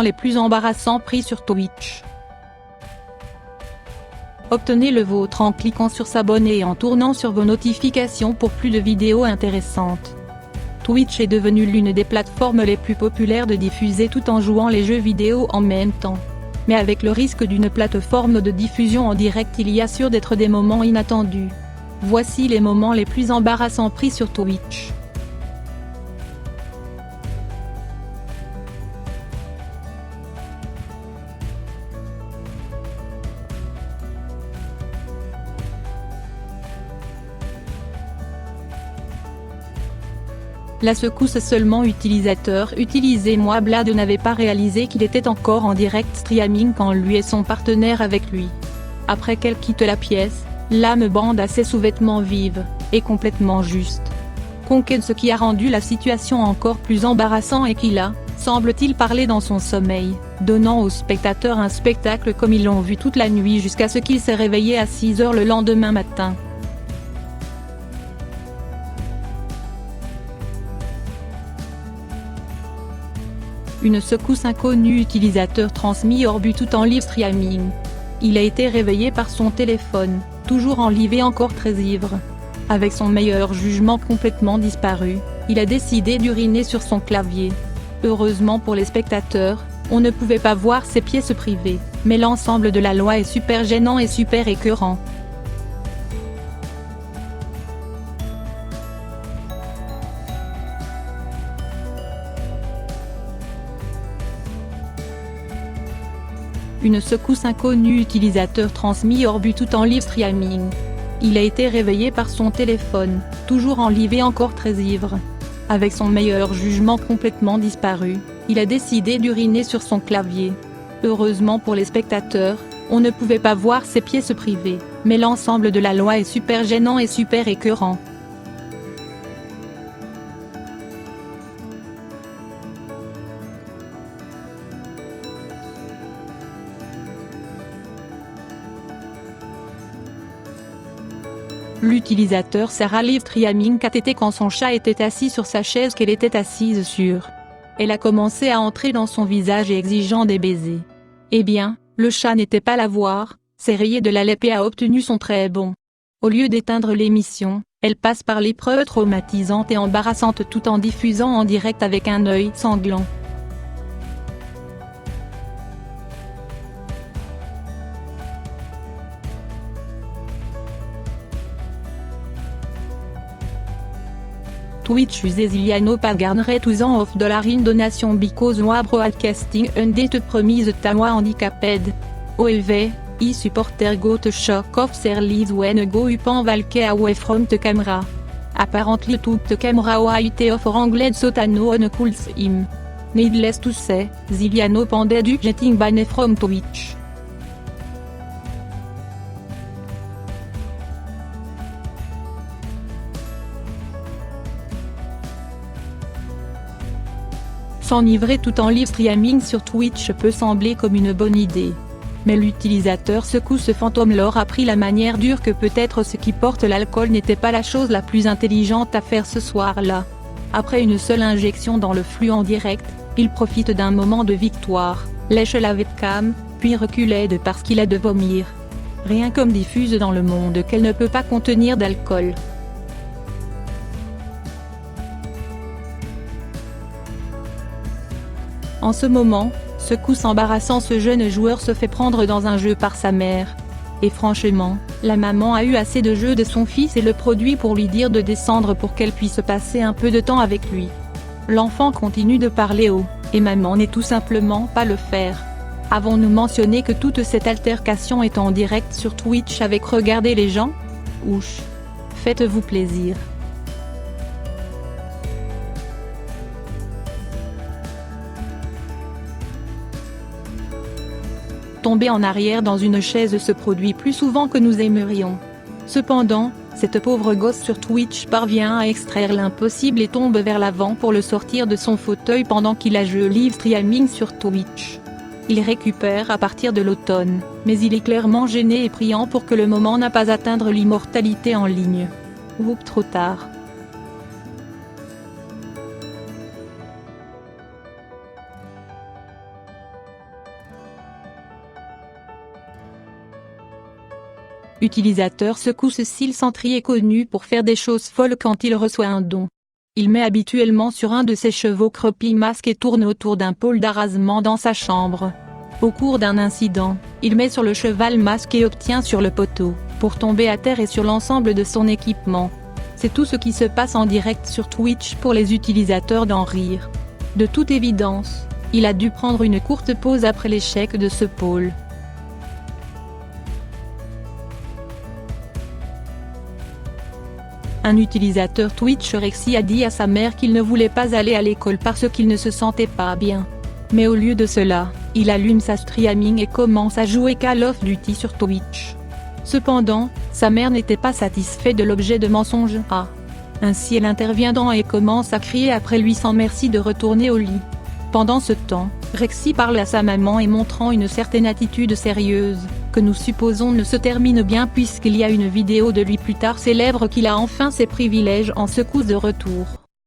moments les plus embarrassants pris sur Twitch. Obtenez le vôtre en cliquant sur s'abonner et en tournant sur vos notifications pour plus de vidéos intéressantes. Twitch est devenu l'une des plateformes les plus populaires de diffuser tout en jouant les jeux vidéo en même temps. Mais avec le risque d'une plateforme de diffusion en direct, il y a sûr d'être des moments inattendus. Voici les moments les plus embarrassants pris sur Twitch. La secousse seulement utilisateur utilisez-moi Blad n'avait pas réalisé qu'il était encore en direct streaming quand lui et son partenaire avec lui. Après qu'elle quitte la pièce, l'âme bande à ses sous-vêtements vives, et complètement juste. Conquête, ce qui a rendu la situation encore plus embarrassante et qu'il a, semble-t-il, parlé dans son sommeil, donnant aux spectateurs un spectacle comme ils l'ont vu toute la nuit jusqu'à ce qu'il s'est réveillé à 6 h le lendemain matin. Une secousse inconnue utilisateur transmis hors but tout en live streaming. Il a été réveillé par son téléphone, toujours en live et encore très ivre. Avec son meilleur jugement complètement disparu, il a décidé d'uriner sur son clavier. Heureusement pour les spectateurs, on ne pouvait pas voir ses pièces privées, mais l'ensemble de la loi est super gênant et super écœurant. Une secousse inconnue utilisateur transmis hors but tout en live streaming. Il a été réveillé par son téléphone, toujours en live et encore très ivre. Avec son meilleur jugement complètement disparu, il a décidé d'uriner sur son clavier. Heureusement pour les spectateurs, on ne pouvait pas voir ses pièces privées, mais l'ensemble de la loi est super gênant et super écœurant. L'utilisateur Sarah Live Streaming KTT quand son chat était assis sur sa chaise qu'elle était assise sur. Elle a commencé à entrer dans son visage et exigeant des baisers. Eh bien, le chat n'était pas la voir, s'est rayé de la lèpre et a obtenu son très bon. Au lieu d'éteindre l'émission, elle passe par l'épreuve traumatisante et embarrassante tout en diffusant en direct avec un œil sanglant. Twitch uses Iliano Pagarneret $200 in donation because moi broadcasting undet promise tawa handicaped. OEV, I supporter go to shock off their lives when go up en valke away from the camera. Apparently took the camera white off or anglais sotano on cools him. Needless to say, Iliano pended du getting banned from Twitch. S'enivrer tout en live streaming sur Twitch peut sembler comme une bonne idée. Mais l'utilisateur secoue ce fantôme leur a pris la manière dure que peut-être ce qui porte l'alcool n'était pas la chose la plus intelligente à faire ce soir-là. Après une seule injection dans le flux en direct, il profite d'un moment de victoire, lèche la webcam, puis reculait de parce qu'il a de vomir. Rien comme diffuse dans le monde qu'elle ne peut pas contenir d'alcool. En ce moment, secousse embarrassant, ce jeune joueur se fait prendre dans un jeu par sa mère. Et franchement, la maman a eu assez de jeu de son fils et le produit pour lui dire de descendre pour qu'elle puisse passer un peu de temps avec lui. L'enfant continue de parler haut, et maman n'est tout simplement pas le faire. Avons-nous mentionné que toute cette altercation est en direct sur Twitch avec Regardez les gens? Ouch. Faites-vous plaisir. Tomber en arrière dans une chaise se produit plus souvent que nous aimerions. Cependant, cette pauvre gosse sur Twitch parvient à extraire l'impossible et tombe vers l'avant pour le sortir de son fauteuil pendant qu'il a jeu live streaming sur Twitch. Il récupère à partir de l'automne, mais il est clairement gêné et priant pour que le moment n'a pas atteindre l'immortalité en ligne. Oups, trop tard. Utilisateur secoue Cécile Centry est connu pour faire des choses folles quand il reçoit un don. Il met habituellement sur un de ses chevaux crepis masque et tourne autour d'un pôle d'arasement dans sa chambre. Au cours d'un incident, il met sur le cheval masque et obtient sur le poteau, pour tomber à terre et sur l'ensemble de son équipement. C'est tout ce qui se passe en direct sur Twitch pour les utilisateurs d'en rire. De toute évidence, il a dû prendre une courte pause après l'échec de ce pôle. Un utilisateur Twitch Rexy a dit à sa mère qu'il ne voulait pas aller à l'école parce qu'il ne se sentait pas bien. Mais au lieu de cela, il allume sa streaming et commence à jouer Call of Duty sur Twitch. Cependant, sa mère n'était pas satisfaite de l'objet de mensonge A. Ainsi elle intervient et commence à crier après lui sans merci de retourner au lit. Pendant ce temps, Rexy parle à sa maman et montrant une certaine attitude sérieuse, que nous supposons ne se termine bien puisqu'il y a une vidéo de lui plus tard célèbre qu'il a enfin ses privilèges en secousse de retour.